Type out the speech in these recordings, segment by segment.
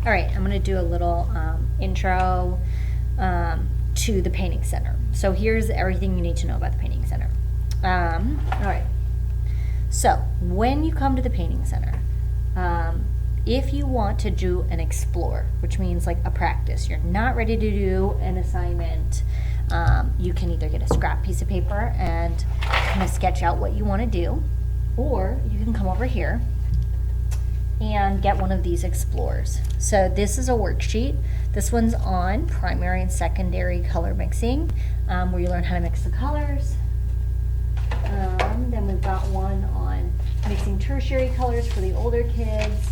All right, I'm gonna do a little intro to the Painting Center. So here's everything you need to know about the Painting Center. All right, so when you come to the Painting Center, if you want to do an explore, which means like a practice, you're not ready to do an assignment, you can either get a scrap piece of paper and kind of sketch out what you want to do, or you can come over here and get one of these explorers. So this is a worksheet. This one's on primary and secondary color mixing, where you learn how to mix the colors. Then we've got one on mixing tertiary colors for the older kids.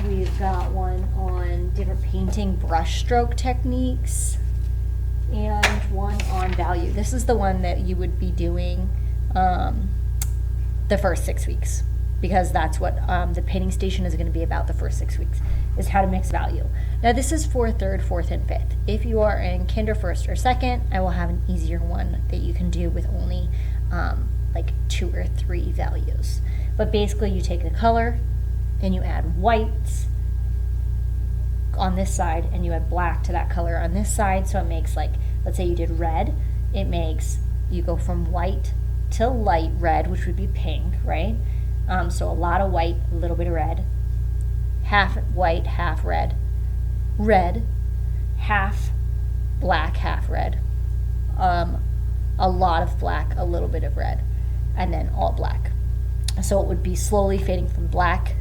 We've got one on different painting brush stroke techniques, and one on value. This is the one that you would be doing the first 6 weeks, because that's what the painting station is going to be about the first 6 weeks, is how to mix value. Now this is for third, fourth, and fifth. If you are in kinder first or second, I will have an easier one that you can do with only like 2 or 3 values. But basically you take a color and you add whites on this side and you add black to that color on this side. So it makes, like, let's say you did red, it makes, you go from white to light red, which would be pink, right? So a lot of white, a little bit of red, half white, half red, red, half black, half red, a lot of black, a little bit of red, and then all black. So it would be slowly fading from black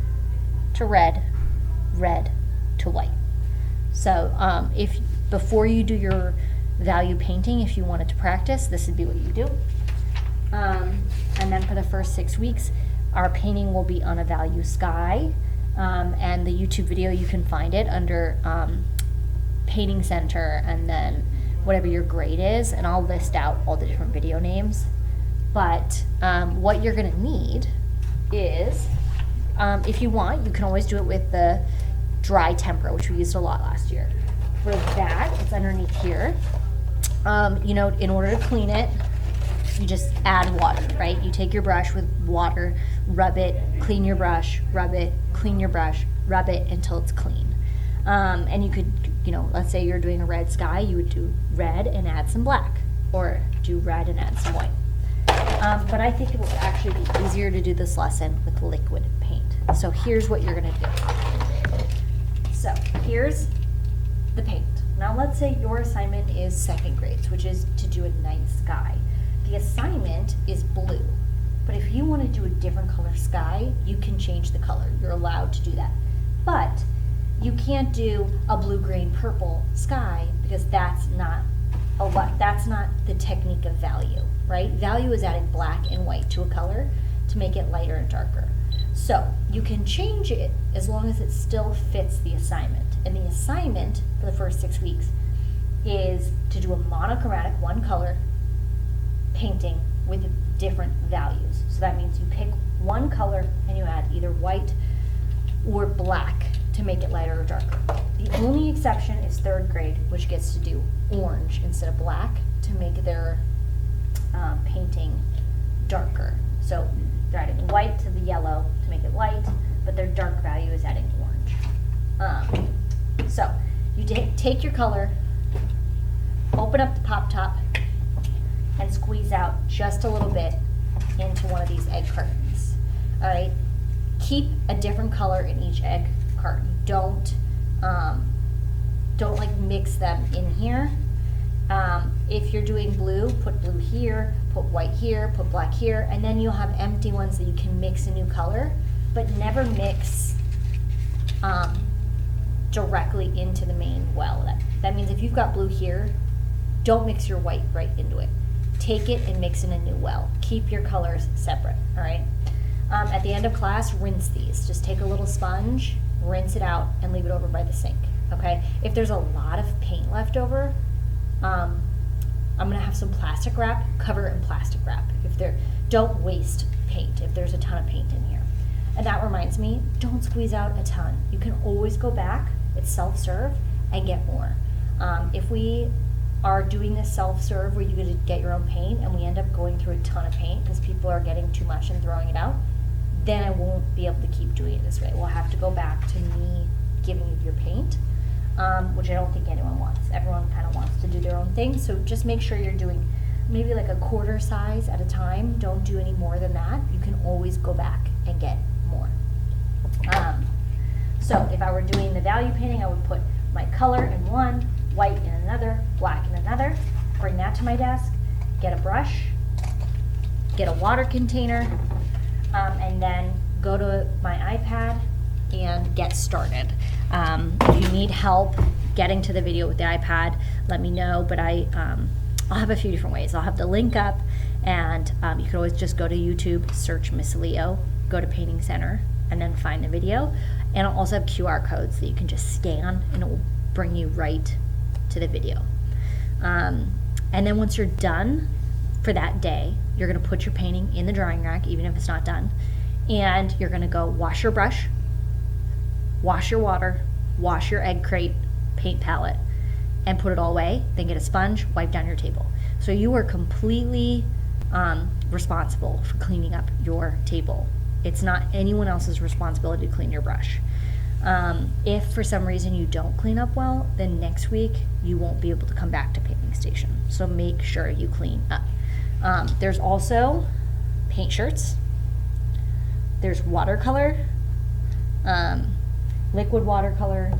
to red, red to white. So if before you do your value painting, if you wanted to practice, this would be what you do. And then for the first 6 weeks, our painting will be on a value sky, and the YouTube video, you can find it under Painting Center, and then whatever your grade is, and I'll list out all the different video names. But what you're gonna need is, if you want, you can always do it with the dry tempera, which we used a lot last year. For that, it's underneath here. You know, in order to clean it, you just add water, right? You take your brush with water, rub it, clean your brush, rub it, clean your brush, rub it until it's clean. And you could, you know, let's say you're doing a red sky, you would do red and add some black, or do red and add some white. But I think it will actually be easier to do this lesson with liquid paint. So here's what you're gonna do. So here's the paint. Now let's say your assignment is second grades, which is to do a night sky. The assignment is blue, but if you want to do a different color sky, you can change the color. You're allowed to do that. But you can't do a blue, green, purple sky, because that's not the technique of value, right? Value is adding black and white to a color to make it lighter and darker. So you can change it as long as it still fits the assignment. And the assignment for the first 6 weeks is to do a monochromatic, one color painting with different values. So that means you pick one color and you add either white or black to make it lighter or darker. The only exception is third grade, which gets to do orange instead of black to make their painting darker. So they're adding white to the yellow to make it light, but their dark value is adding orange. So you take your color, open up the pop top, and squeeze out just a little bit into one of these egg cartons. All right, keep a different color in each egg carton. Don't like mix them in here. If you're doing blue, put blue here, put white here, put black here, and then you'll have empty ones that you can mix a new color, but never mix directly into the main well. That means if you've got blue here, don't mix your white right into it. Take it and mix in a new well. Keep your colors separate, all right? At the end of class, rinse these. Just take a little sponge, rinse it out, and leave it over by the sink, okay? If there's a lot of paint left over, I'm gonna have some plastic wrap, cover it in plastic wrap. Don't waste paint if there's a ton of paint in here. And that reminds me, don't squeeze out a ton. You can always go back, it's self-serve, and get more. If we are doing this self-serve where you get your own paint and we end up going through a ton of paint because people are getting too much and throwing it out, then I won't be able to keep doing it this way. We'll have to go back to me giving you your paint. which I don't think anyone wants. Everyone kind of wants to do their own thing. So just make sure you're doing maybe like a quarter size at a time. Don't do any more than that. You can always go back and get more. So if I were doing the value painting, I would put my color in one, white in another, black in another, bring that to my desk, get a brush, get a water container, and then go to my iPad and get started. If you need help getting to the video with the iPad, let me know, but I'll have a few different ways. I'll have the link up, and you can always just go to YouTube, search Miss Leo, go to Painting Center, and then find the video. And I'll also have QR codes that you can just scan, and it will bring you right to the video. And then once you're done for that day, you're gonna put your painting in the drying rack, even if it's not done, and you're gonna go wash your brush, wash your water, wash your egg crate, paint palette, and put it all away. Then get a sponge, wipe down your table. So you are completely responsible for cleaning up your table. It's not anyone else's responsibility to clean your brush. If for some reason you don't clean up well, then next week you won't be able to come back to Painting Station. So make sure you clean up. There's also paint shirts. There's watercolor, liquid watercolor.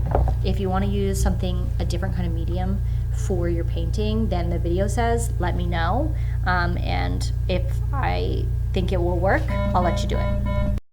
If you want to use a different kind of medium for your painting than the video says, let me know. And if I think it will work, I'll let you do it.